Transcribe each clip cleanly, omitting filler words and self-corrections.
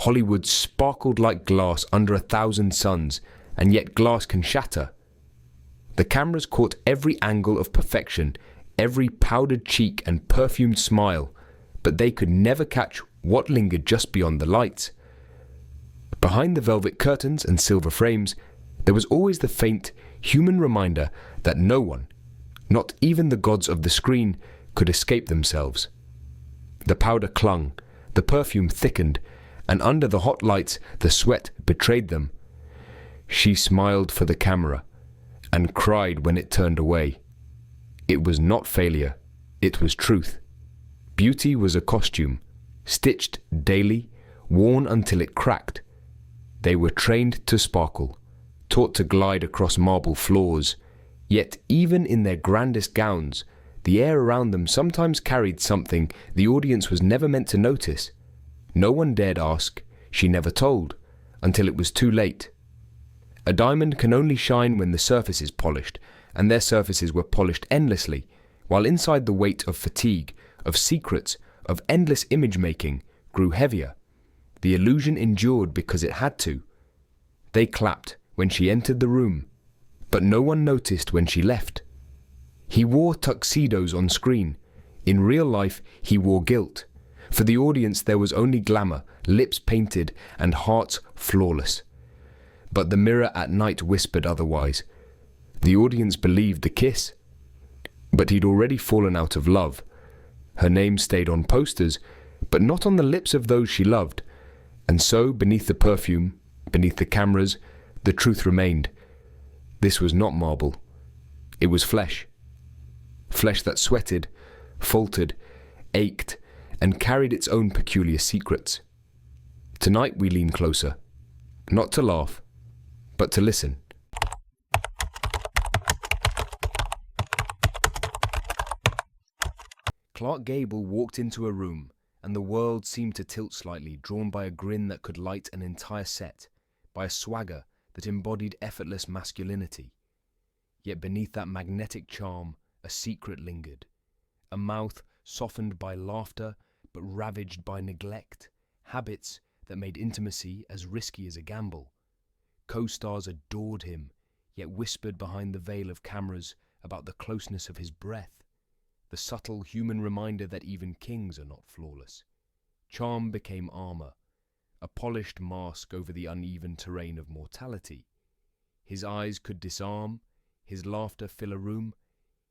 Hollywood sparkled like glass under 1,000 suns, and yet glass can shatter. The cameras caught every angle of perfection, every powdered cheek and perfumed smile, but they could never catch what lingered just beyond the lights. Behind the velvet curtains and silver frames, there was always the faint, human reminder that no one, not even the gods of the screen, could escape themselves. The powder clung, the perfume thickened, and under the hot lights the sweat betrayed them. She smiled for the camera, and cried when it turned away. It was not failure, it was truth. Beauty was a costume, stitched daily, worn until it cracked. They were trained to sparkle, taught to glide across marble floors, yet even in their grandest gowns, the air around them sometimes carried something the audience was never meant to notice. No one dared ask, she never told, until it was too late. A diamond can only shine when the surface is polished, and their surfaces were polished endlessly, while inside the weight of fatigue, of secrets, of endless image-making grew heavier. The illusion endured because it had to. They clapped when she entered the room, but no one noticed when she left. He wore tuxedos on screen. In real life, he wore guilt. For the audience, there was only glamour, lips painted, and hearts flawless. But the mirror at night whispered otherwise. The audience believed the kiss. But he'd already fallen out of love. Her name stayed on posters, but not on the lips of those she loved. And so, beneath the perfume, beneath the cameras, the truth remained. This was not marble. It was flesh. Flesh that sweated, faltered, ached, and carried its own peculiar secrets. Tonight we lean closer, not to laugh, but to listen. Clark Gable walked into a room, and the world seemed to tilt slightly, drawn by a grin that could light an entire set, by a swagger that embodied effortless masculinity. Yet beneath that magnetic charm, a secret lingered. A mouth softened by laughter, but ravaged by neglect. Habits that made intimacy as risky as a gamble. Co-stars adored him, yet whispered behind the veil of cameras about the closeness of his breath. The subtle human reminder that even kings are not flawless. Charm became armor, a polished mask over the uneven terrain of mortality. His eyes could disarm, his laughter fill a room,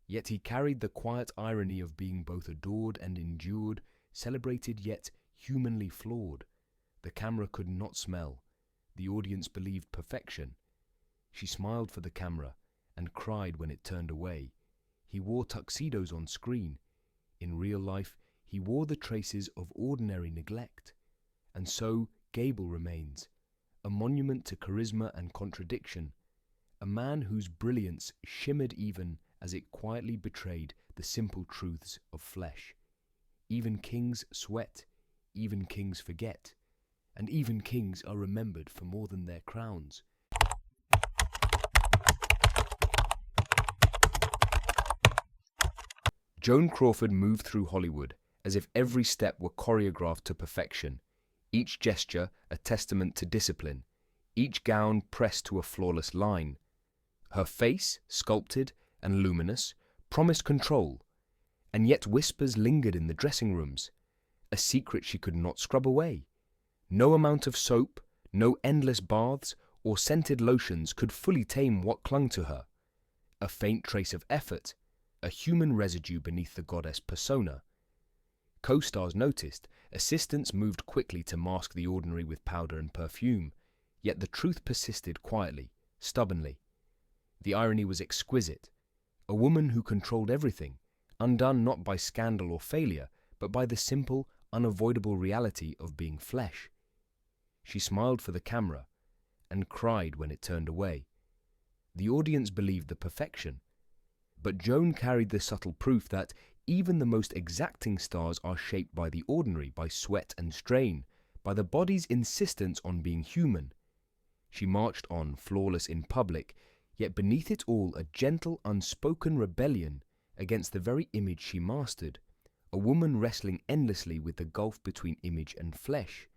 yet he carried the quiet irony of being both adored and endured, celebrated yet humanly flawed. The camera could not smell. The audience believed perfection. She smiled for the camera and cried when it turned away. He wore tuxedos on screen. In real life, he wore the traces of ordinary neglect. And so Gable remains, a monument to charisma and contradiction, a man whose brilliance shimmered even as it quietly betrayed the simple truths of flesh. Even kings sweat, even kings forget, and even kings are remembered for more than their crowns. Joan Crawford moved through Hollywood as if every step were choreographed to perfection, each gesture a testament to discipline, each gown pressed to a flawless line. Her face, sculpted and luminous, promised control, and yet whispers lingered in the dressing rooms, a secret she could not scrub away. No amount of soap, no endless baths or scented lotions could fully tame what clung to her. A faint trace of effort, a human residue beneath the goddess persona. Co-stars noticed, assistants moved quickly to mask the ordinary with powder and perfume, yet the truth persisted quietly, stubbornly. The irony was exquisite. A woman who controlled everything, undone not by scandal or failure, but by the simple, unavoidable reality of being flesh. She smiled for the camera, and cried when it turned away. The audience believed the perfection, but Joan carried the subtle proof that even the most exacting stars are shaped by the ordinary, by sweat and strain, by the body's insistence on being human. She marched on, flawless in public, yet beneath it all a gentle, unspoken rebellion against the very image she mastered, a woman wrestling endlessly with the gulf between image and flesh.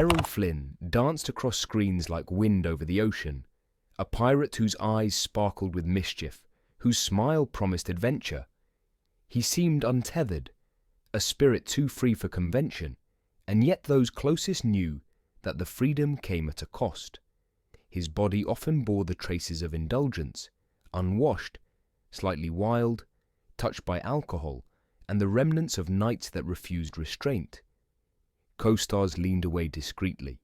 Errol Flynn danced across screens like wind over the ocean, a pirate whose eyes sparkled with mischief, whose smile promised adventure. He seemed untethered, a spirit too free for convention, and yet those closest knew that the freedom came at a cost. His body often bore the traces of indulgence, unwashed, slightly wild, touched by alcohol, and the remnants of nights that refused restraint. Co-stars leaned away discreetly.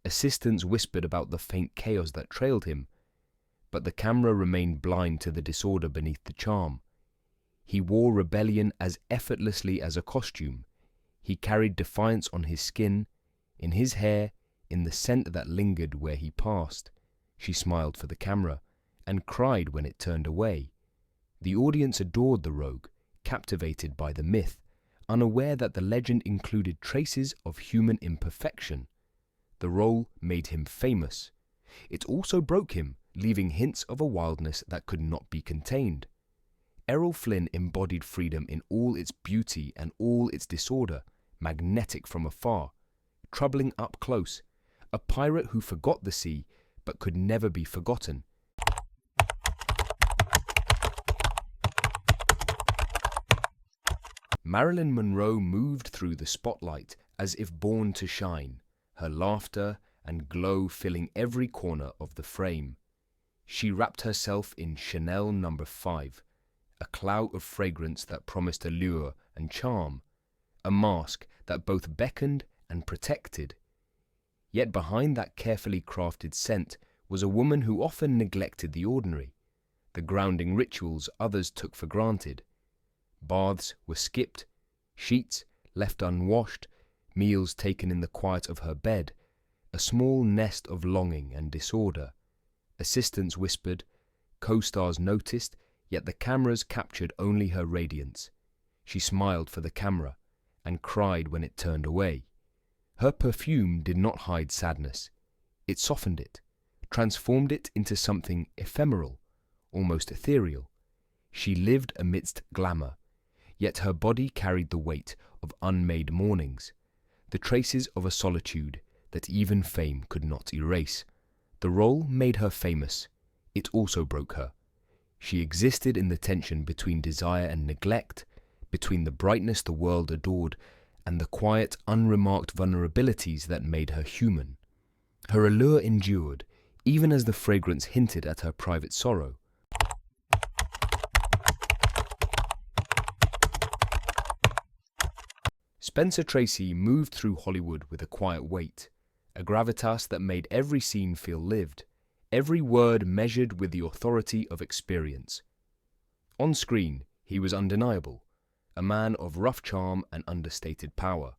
Assistants whispered about the faint chaos that trailed him, but the camera remained blind to the disorder beneath the charm. He wore rebellion as effortlessly as a costume. He carried defiance on his skin, in his hair, in the scent that lingered where he passed. She smiled for the camera, and cried when it turned away. The audience adored the rogue, captivated by the myth, unaware that the legend included traces of human imperfection. The role made him famous. It also broke him, leaving hints of a wildness that could not be contained. Errol Flynn embodied freedom in all its beauty and all its disorder, magnetic from afar, troubling up close, a pirate who forgot the sea but could never be forgotten. Marilyn Monroe moved through the spotlight as if born to shine, her laughter and glow filling every corner of the frame. She wrapped herself in Chanel No. 5, a cloud of fragrance that promised allure and charm, a mask that both beckoned and protected. Yet behind that carefully crafted scent was a woman who often neglected the ordinary, the grounding rituals others took for granted. Baths were skipped, sheets left unwashed, meals taken in the quiet of her bed, a small nest of longing and disorder. Assistants whispered, co-stars noticed, yet the cameras captured only her radiance. She smiled for the camera and cried when it turned away. Her perfume did not hide sadness. It softened it, transformed it into something ephemeral, almost ethereal. She lived amidst glamour, yet her body carried the weight of unmade mornings, the traces of a solitude that even fame could not erase. The role made her famous. It also broke her. She existed in the tension between desire and neglect, between the brightness the world adored and the quiet, unremarked vulnerabilities that made her human. Her allure endured, even as the fragrance hinted at her private sorrow. Spencer Tracy moved through Hollywood with a quiet weight, a gravitas that made every scene feel lived, every word measured with the authority of experience. On screen, he was undeniable, a man of rough charm and understated power.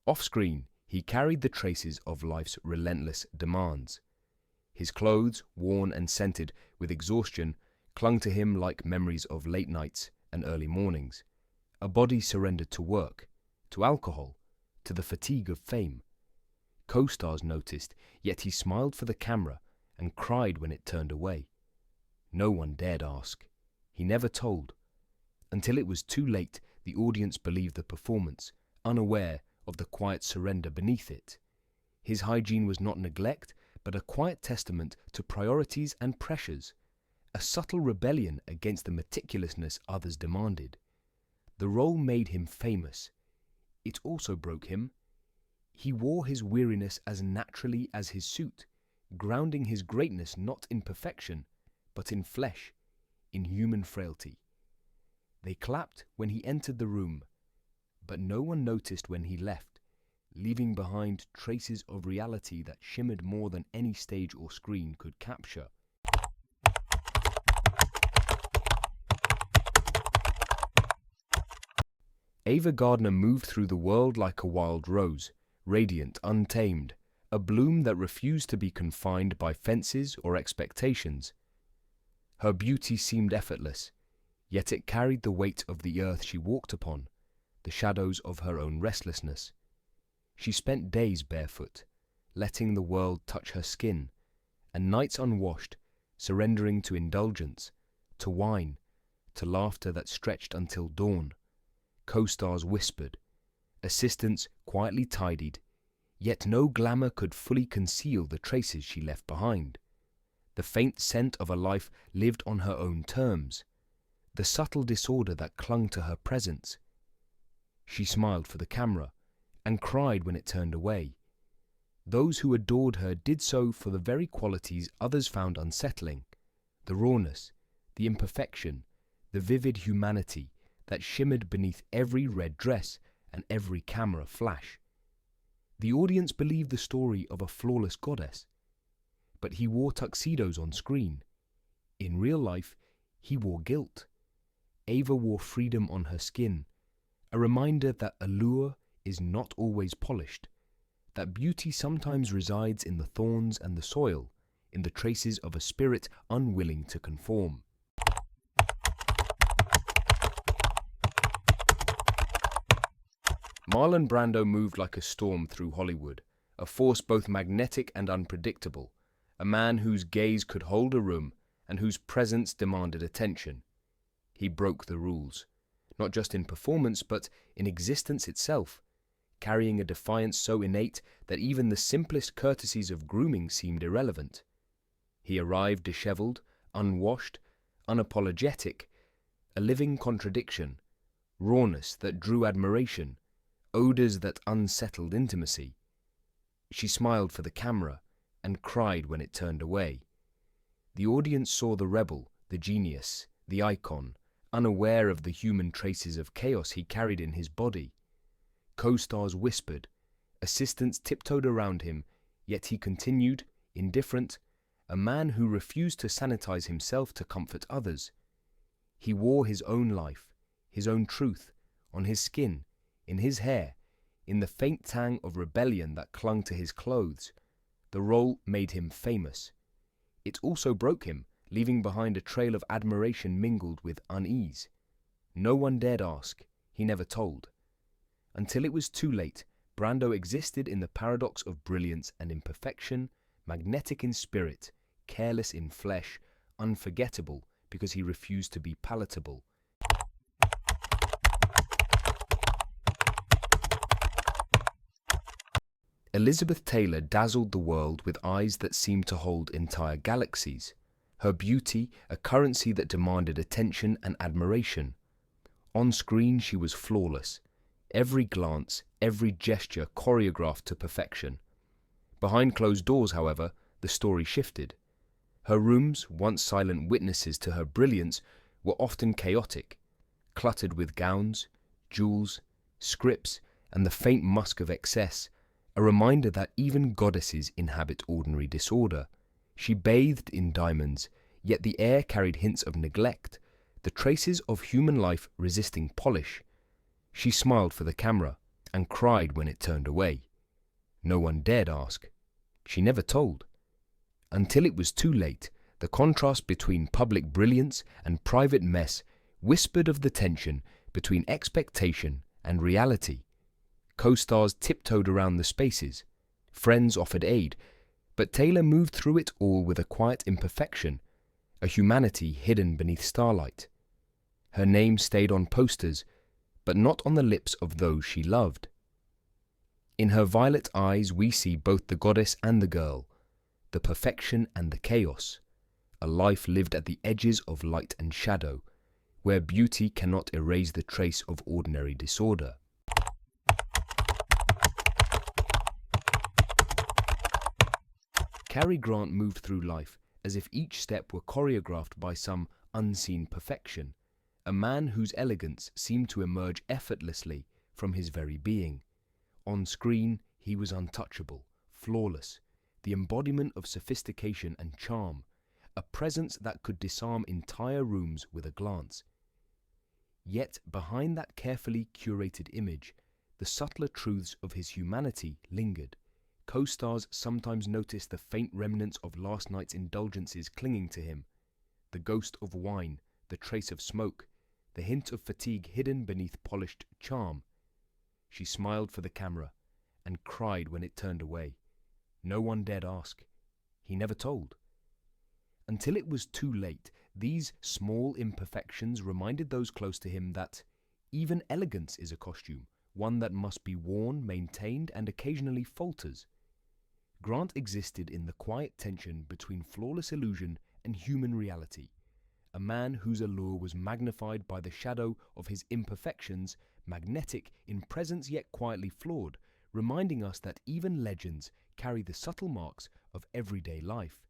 Off-screen, he carried the traces of life's relentless demands. His clothes, worn and scented with exhaustion, clung to him like memories of late nights and early mornings. A body surrendered to work, to alcohol, to the fatigue of fame. Co-stars noticed, yet he smiled for the camera and cried when it turned away. No one dared ask. He never told. Until it was too late, the audience believed the performance, unaware of the quiet surrender beneath it. His hygiene was not neglect, but a quiet testament to priorities and pressures, a subtle rebellion against the meticulousness others demanded. The role made him famous. It also broke him. He wore his weariness as naturally as his suit, grounding his greatness not in perfection, but in flesh, in human frailty. They clapped when he entered the room, but no one noticed when he left, leaving behind traces of reality that shimmered more than any stage or screen could capture. Ava Gardner moved through the world like a wild rose, radiant, untamed, a bloom that refused to be confined by fences or expectations. Her beauty seemed effortless, yet it carried the weight of the earth she walked upon, the shadows of her own restlessness. She spent days barefoot, letting the world touch her skin, and nights unwashed, surrendering to indulgence, to wine, to laughter that stretched until dawn. Co-stars whispered, assistants quietly tidied, Yet no glamour could fully conceal the traces she left behind. The faint scent of a life lived on her own terms, the subtle disorder that clung to her presence. She smiled for the camera and cried when it turned away. Those who adored her did so for the very qualities others found unsettling, the rawness, the imperfection, the vivid humanity that shimmered beneath every red dress and every camera flash. The audience believed the story of a flawless goddess, but he wore tuxedos on screen. In real life, he wore guilt. Ava wore freedom on her skin, a reminder that allure is not always polished, that beauty sometimes resides in the thorns and the soil, in the traces of a spirit unwilling to conform. Marlon Brando moved like a storm through Hollywood, a force both magnetic and unpredictable, a man whose gaze could hold a room and whose presence demanded attention. He broke the rules, not just in performance but in existence itself, carrying a defiance so innate that even the simplest courtesies of grooming seemed irrelevant. He arrived disheveled, unwashed, unapologetic, a living contradiction, rawness that drew admiration, odors that unsettled intimacy. She smiled for the camera and cried when it turned away. The audience saw the rebel, the genius, the icon, unaware of the human traces of chaos he carried in his body. Co-stars whispered, assistants tiptoed around him, yet he continued, indifferent, a man who refused to sanitize himself to comfort others. He wore his own life, his own truth, on his skin, in his hair, in the faint tang of rebellion that clung to his clothes. The role made him famous. It also broke him, leaving behind a trail of admiration mingled with unease. No one dared ask, he never told. Until it was too late, Brando existed in the paradox of brilliance and imperfection, magnetic in spirit, careless in flesh, unforgettable because he refused to be palatable. Elizabeth Taylor dazzled the world with eyes that seemed to hold entire galaxies, her beauty a currency that demanded attention and admiration. On screen she was flawless, every glance, every gesture choreographed to perfection. Behind closed doors, however, the story shifted. Her rooms, once silent witnesses to her brilliance, were often chaotic, cluttered with gowns, jewels, scripts, and the faint musk of excess, a reminder that even goddesses inhabit ordinary disorder. She bathed in diamonds, yet the air carried hints of neglect, the traces of human life resisting polish. She smiled for the camera and cried when it turned away. No one dared ask. She never told. Until it was too late, the contrast between public brilliance and private mess whispered of the tension between expectation and reality. Co-stars tiptoed around the spaces. Friends offered aid, but Taylor moved through it all with a quiet imperfection, a humanity hidden beneath starlight. Her name stayed on posters, but not on the lips of those she loved. In her violet eyes we see both the goddess and the girl, the perfection and the chaos, a life lived at the edges of light and shadow, where beauty cannot erase the trace of ordinary disorder. Cary Grant moved through life as if each step were choreographed by some unseen perfection, a man whose elegance seemed to emerge effortlessly from his very being. On screen, he was untouchable, flawless, the embodiment of sophistication and charm, a presence that could disarm entire rooms with a glance. Yet behind that carefully curated image, the subtler truths of his humanity lingered. Co-stars sometimes noticed the faint remnants of last night's indulgences clinging to him, the ghost of wine, the trace of smoke, the hint of fatigue hidden beneath polished charm. She smiled for the camera and cried when it turned away. No one dared ask. He never told. Until it was too late, these small imperfections reminded those close to him that even elegance is a costume, one that must be worn, maintained, and occasionally falters. Grant existed in the quiet tension between flawless illusion and human reality, a man whose allure was magnified by the shadow of his imperfections, magnetic in presence yet quietly flawed, reminding us that even legends carry the subtle marks of everyday life.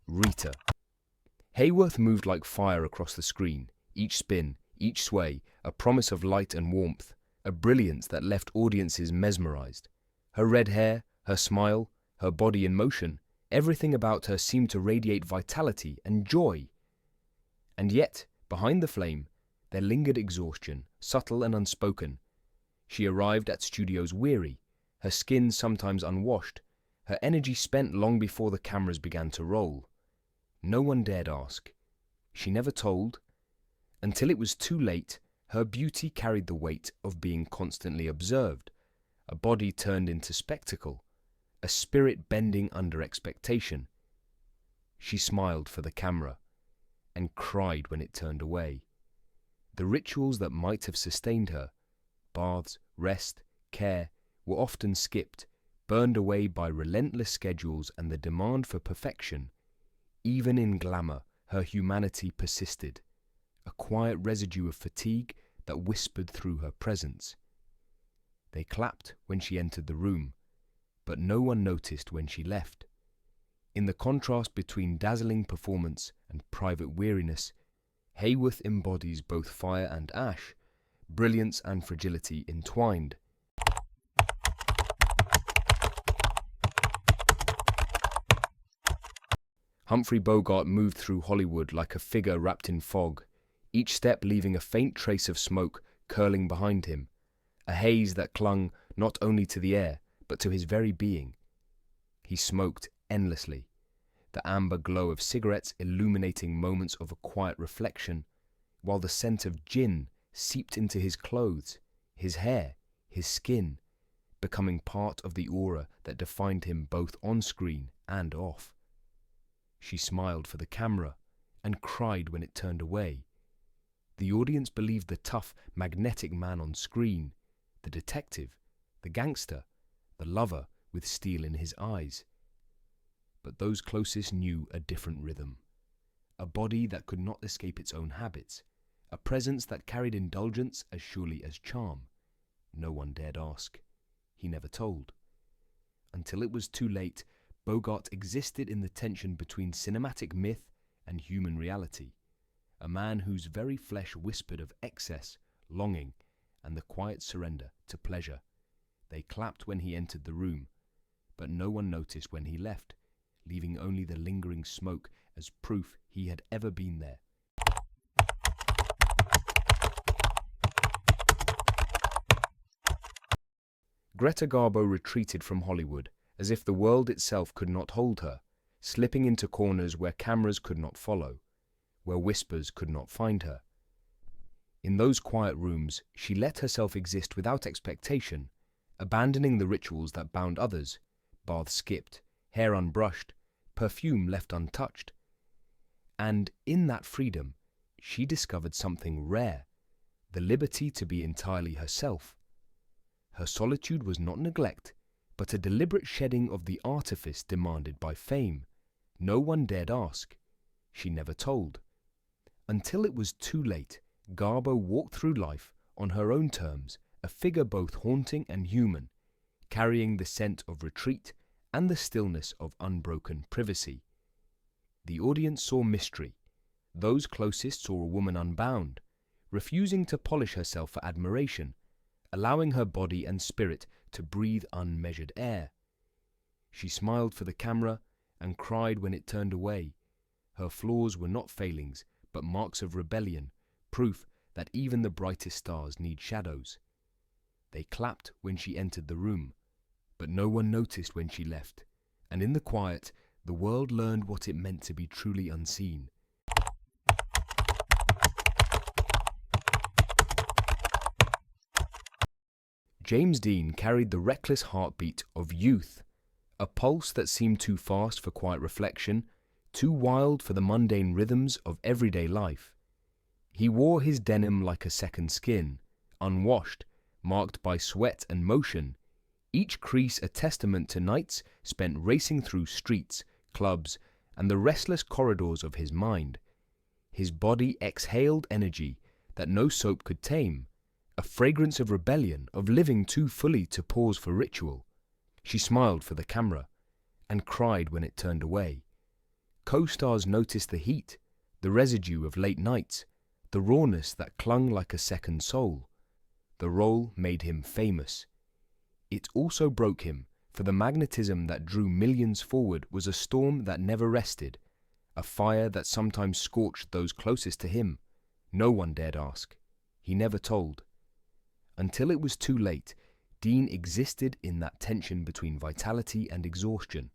Rita. Hayworth moved like fire across the screen, each spin, each sway, a promise of light and warmth, a brilliance that left audiences mesmerized. Her red hair, her smile, her body in motion, everything about her seemed to radiate vitality and joy. And yet, behind the flame, there lingered exhaustion, subtle and unspoken. She arrived at studios weary, her skin sometimes unwashed, her energy spent long before the cameras began to roll. No one dared ask. She never told. Until it was too late, her beauty carried the weight of being constantly observed, a body turned into spectacle, a spirit bending under expectation. She smiled for the camera and cried when it turned away. The rituals that might have sustained her, baths, rest, care, were often skipped, burned away by relentless schedules and the demand for perfection. Even in glamour, her humanity persisted, a quiet residue of fatigue that whispered through her presence. They clapped when she entered the room, but no one noticed when she left. In the contrast between dazzling performance and private weariness, Hayworth embodies both fire and ash, brilliance and fragility entwined. Humphrey Bogart moved through Hollywood like a figure wrapped in fog, each step leaving a faint trace of smoke curling behind him, a haze that clung not only to the air, but to his very being. He smoked endlessly, the amber glow of cigarettes illuminating moments of a quiet reflection, while the scent of gin seeped into his clothes, his hair, his skin, becoming part of the aura that defined him both on screen and off. She smiled for the camera and cried when it turned away. The audience believed the tough, magnetic man on screen, the detective, the gangster, the lover with steel in his eyes. But those closest knew a different rhythm, a body that could not escape its own habits, a presence that carried indulgence as surely as charm. No one dared ask. He never told. Until it was too late, Bogart existed in the tension between cinematic myth and human reality, a man whose very flesh whispered of excess, longing, and the quiet surrender to pleasure. They clapped when he entered the room, but no one noticed when he left, leaving only the lingering smoke as proof he had ever been there. Greta Garbo retreated from Hollywood, as if the world itself could not hold her, slipping into corners where cameras could not follow, where whispers could not find her. In those quiet rooms, she let herself exist without expectation, abandoning the rituals that bound others, baths skipped, hair unbrushed, perfume left untouched. And in that freedom, she discovered something rare, the liberty to be entirely herself. Her solitude was not neglect, but a deliberate shedding of the artifice demanded by fame. No one dared ask. She never told. Until it was too late, Garbo walked through life on her own terms, a figure both haunting and human, carrying the scent of retreat and the stillness of unbroken privacy. The audience saw mystery. Those closest saw a woman unbound, refusing to polish herself for admiration, allowing her body and spirit to breathe unmeasured air. She smiled for the camera and cried when it turned away. Her flaws were not failings, but marks of rebellion, proof that even the brightest stars need shadows. They clapped when she entered the room, but no one noticed when she left, and in the quiet, the world learned what it meant to be truly unseen. James Dean carried the reckless heartbeat of youth, a pulse that seemed too fast for quiet reflection, too wild for the mundane rhythms of everyday life. He wore his denim like a second skin, unwashed, marked by sweat and motion, each crease a testament to nights spent racing through streets, clubs, and the restless corridors of his mind. His body exhaled energy that no soap could tame, a fragrance of rebellion, of living too fully to pause for ritual. She smiled for the camera, and cried when it turned away. Co-stars noticed the heat, the residue of late nights, the rawness that clung like a second soul. The role made him famous. It also broke him, for the magnetism that drew millions forward was a storm that never rested, a fire that sometimes scorched those closest to him. No one dared ask. He never told. Until it was too late, Dean existed in that tension between vitality and exhaustion,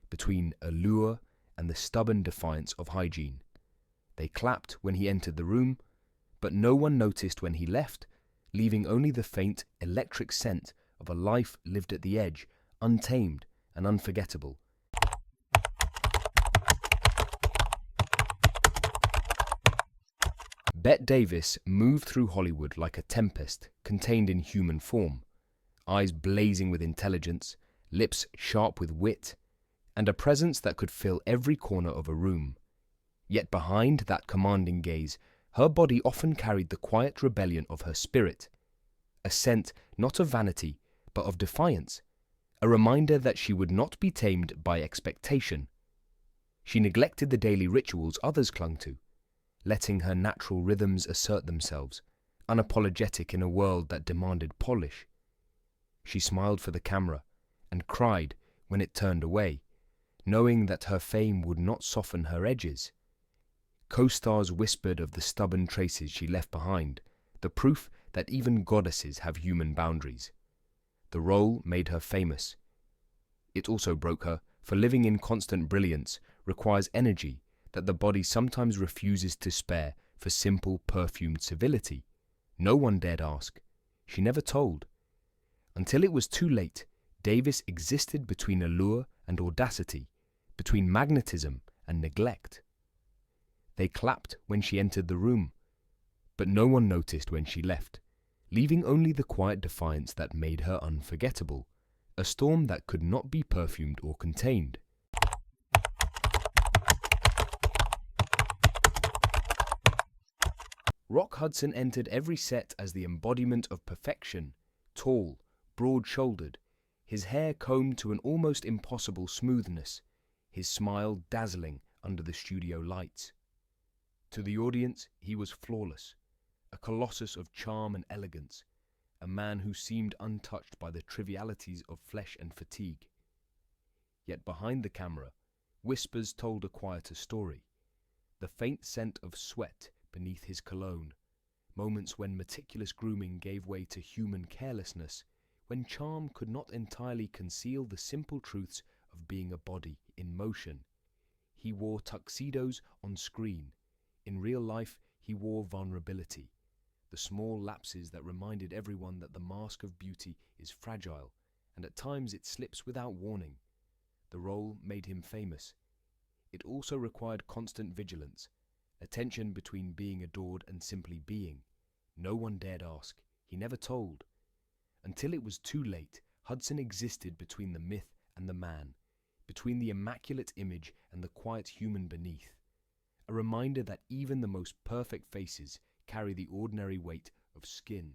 between allure and the stubborn defiance of hygiene. They clapped when he entered the room, but no one noticed when he left, leaving only the faint, electric scent of a life lived at the edge, untamed and unforgettable. Bette Davis moved through Hollywood like a tempest contained in human form, eyes blazing with intelligence, lips sharp with wit, and a presence that could fill every corner of a room. Yet behind that commanding gaze, her body often carried the quiet rebellion of her spirit, a scent not of vanity, but of defiance, a reminder that she would not be tamed by expectation. She neglected the daily rituals others clung to, letting her natural rhythms assert themselves, unapologetic in a world that demanded polish. She smiled for the camera and cried when it turned away, knowing that her fame would not soften her edges. Co-stars whispered of the stubborn traces she left behind, the proof that even goddesses have human boundaries. The role made her famous. It also broke her, for living in constant brilliance requires energy that the body sometimes refuses to spare for simple, perfumed civility. No one dared ask. She never told. Until it was too late, Davis existed between allure and audacity, between magnetism and neglect. They clapped when she entered the room, but no one noticed when she left, leaving only the quiet defiance that made her unforgettable, a storm that could not be perfumed or contained. Rock Hudson entered every set as the embodiment of perfection, tall, broad-shouldered, his hair combed to an almost impossible smoothness, his smile dazzling under the studio lights. To the audience, he was flawless, a colossus of charm and elegance, a man who seemed untouched by the trivialities of flesh and fatigue. Yet behind the camera, whispers told a quieter story, the faint scent of sweat beneath his cologne, moments when meticulous grooming gave way to human carelessness, when charm could not entirely conceal the simple truths of being a body in motion. He wore tuxedos on screen. In real life, he wore vulnerability, the small lapses that reminded everyone that the mask of beauty is fragile, and at times it slips without warning. The role made him famous. It also required constant vigilance, a tension between being adored and simply being. No one dared ask. He never told. Until it was too late, Hudson existed between the myth and the man, between the immaculate image and the quiet human beneath. A reminder that even the most perfect faces carry the ordinary weight of skin,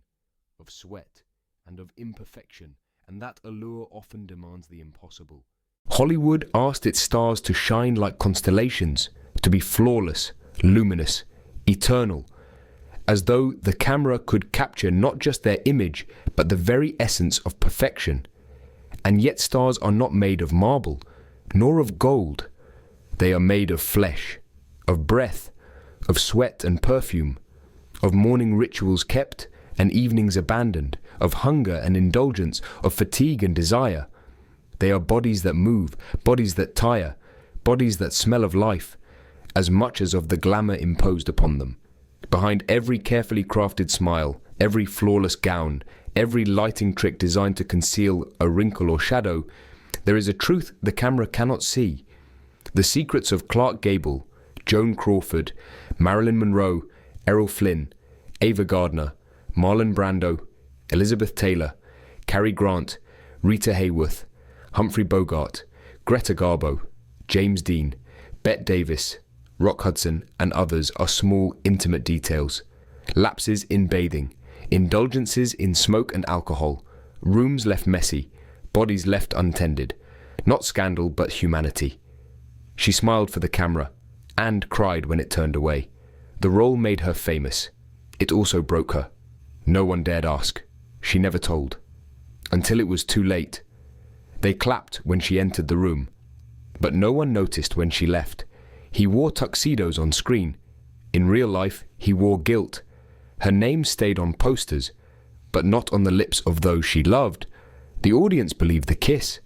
of sweat, and of imperfection, and that allure often demands the impossible. Hollywood asked its stars to shine like constellations, to be flawless, luminous, eternal, as though the camera could capture not just their image, but the very essence of perfection. And yet stars are not made of marble, nor of gold. They are made of flesh, of breath, of sweat and perfume, of morning rituals kept and evenings abandoned, of hunger and indulgence, of fatigue and desire. They are bodies that move, bodies that tire, bodies that smell of life, as much as of the glamour imposed upon them. Behind every carefully crafted smile, every flawless gown, every lighting trick designed to conceal a wrinkle or shadow, there is a truth the camera cannot see. The secrets of Clark Gable, Joan Crawford, Marilyn Monroe, Errol Flynn, Ava Gardner, Marlon Brando, Elizabeth Taylor, Cary Grant, Rita Hayworth, Humphrey Bogart, Greta Garbo, James Dean, Bette Davis, Rock Hudson, and others are small, intimate details. Lapses in bathing, indulgences in smoke and alcohol, rooms left messy, bodies left untended. Not scandal, but humanity. She smiled for the camera, and cried when it turned away. The role made her famous. It also broke her. No one dared ask. She never told. Until it was too late. They clapped when she entered the room. But no one noticed when she left. He wore tuxedos on screen. In real life, he wore guilt. Her name stayed on posters, but not on the lips of those she loved. The audience believed the kiss,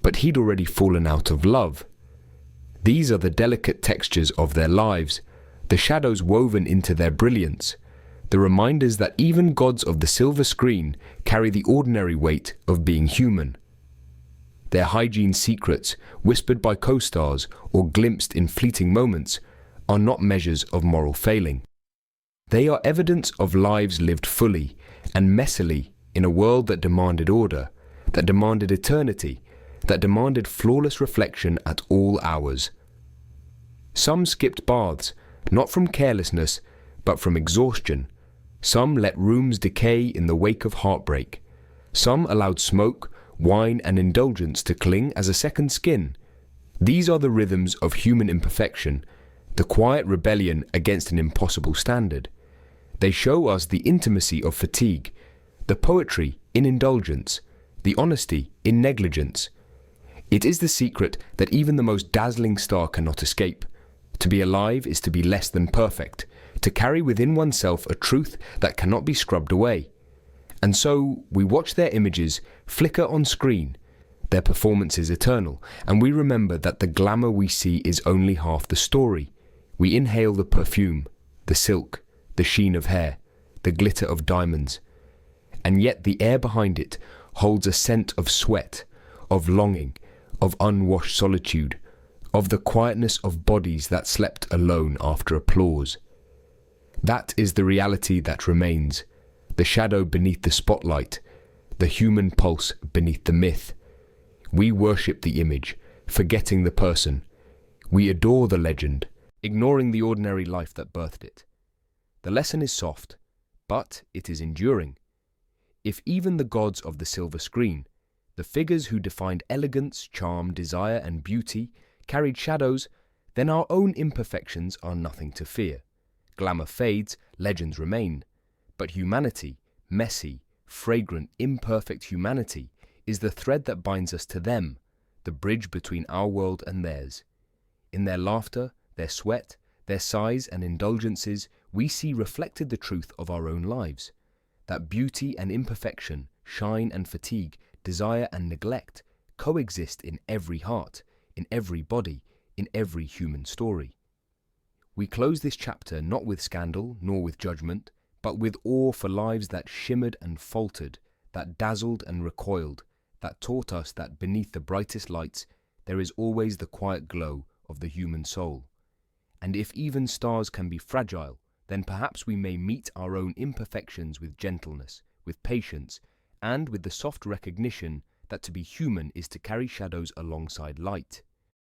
but he'd already fallen out of love. These are the delicate textures of their lives, the shadows woven into their brilliance, the reminders that even gods of the silver screen carry the ordinary weight of being human. Their hygiene secrets, whispered by co-stars or glimpsed in fleeting moments, are not measures of moral failing. They are evidence of lives lived fully and messily in a world that demanded order, that demanded eternity, that demanded flawless reflection at all hours. Some skipped baths, not from carelessness, but from exhaustion. Some let rooms decay in the wake of heartbreak. Some allowed smoke, wine, and indulgence to cling as a second skin. These are the rhythms of human imperfection, the quiet rebellion against an impossible standard. They show us the intimacy of fatigue, the poetry in indulgence, the honesty in negligence. It is the secret that even the most dazzling star cannot escape. To be alive is to be less than perfect, to carry within oneself a truth that cannot be scrubbed away. And so we watch their images flicker on screen, their performance is eternal, and we remember that the glamour we see is only half the story. We inhale the perfume, the silk, the sheen of hair, the glitter of diamonds, and yet the air behind it holds a scent of sweat, of longing, of unwashed solitude, of the quietness of bodies that slept alone after applause. That is the reality that remains, the shadow beneath the spotlight, the human pulse beneath the myth. We worship the image, forgetting the person. We adore the legend, ignoring the ordinary life that birthed it. The lesson is soft, but it is enduring. If even the gods of the silver screen, the figures who defined elegance, charm, desire, and beauty, carried shadows, then our own imperfections are nothing to fear. Glamour fades, legends remain. But humanity, messy, fragrant, imperfect humanity, is the thread that binds us to them, the bridge between our world and theirs. In their laughter, their sweat, their sighs and indulgences, we see reflected the truth of our own lives. That beauty and imperfection, shine and fatigue, desire and neglect coexist in every heart, in every body, in every human story. We close this chapter not with scandal nor with judgment, but with awe for lives that shimmered and faltered, that dazzled and recoiled, that taught us that beneath the brightest lights there is always the quiet glow of the human soul. And if even stars can be fragile, then perhaps we may meet our own imperfections with gentleness, with patience, and with the soft recognition that to be human is to carry shadows alongside light.